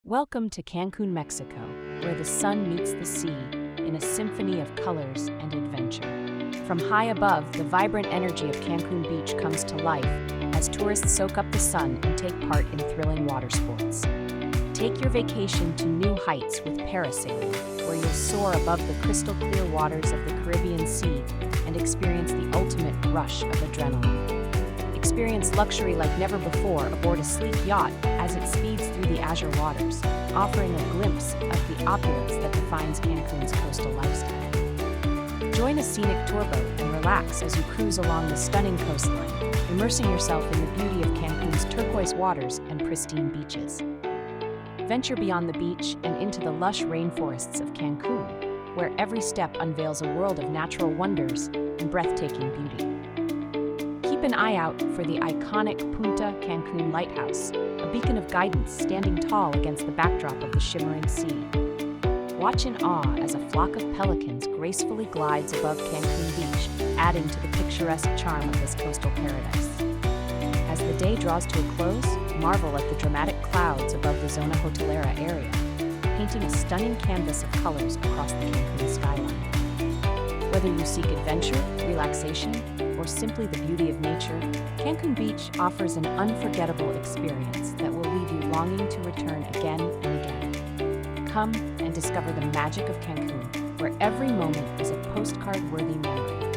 Welcome to Cancun, Mexico, where the sun meets the sea in a symphony of colors and adventure. From high above, the vibrant energy of Cancun Beach comes to life as tourists soak up the sun and take part in thrilling water sports. Take your vacation to new heights with parasailing, where you'll soar above the crystal clear waters of the Caribbean Sea and experience the ultimate rush of adrenaline. Experience luxury like never before aboard a sleek yacht as it speeds through the azure waters, offering a glimpse of the opulence that defines Cancun's coastal lifestyle. Join a scenic tour boat and relax as you cruise along the stunning coastline, immersing yourself in the beauty of Cancun's turquoise waters and pristine beaches. Venture beyond the beach and into the lush rainforests of Cancun, where every step unveils a world of natural wonders and breathtaking beauty. Keep an eye out for the iconic Punta Cancun Lighthouse, a beacon of guidance standing tall against the backdrop of the shimmering sea. Watch in awe as a flock of pelicans gracefully glides above Cancun Beach, adding to the picturesque charm of this coastal paradise. As the day draws to a close, marvel at the dramatic clouds above the Zona Hotelera area, painting a stunning canvas of colors across the Cancun skyline. Whether you seek adventure, relaxation, or simply the beauty of nature, Cancun Beach offers an unforgettable experience that will leave you longing to return again and again. Come and discover the magic of Cancun, where every moment is a postcard-worthy memory.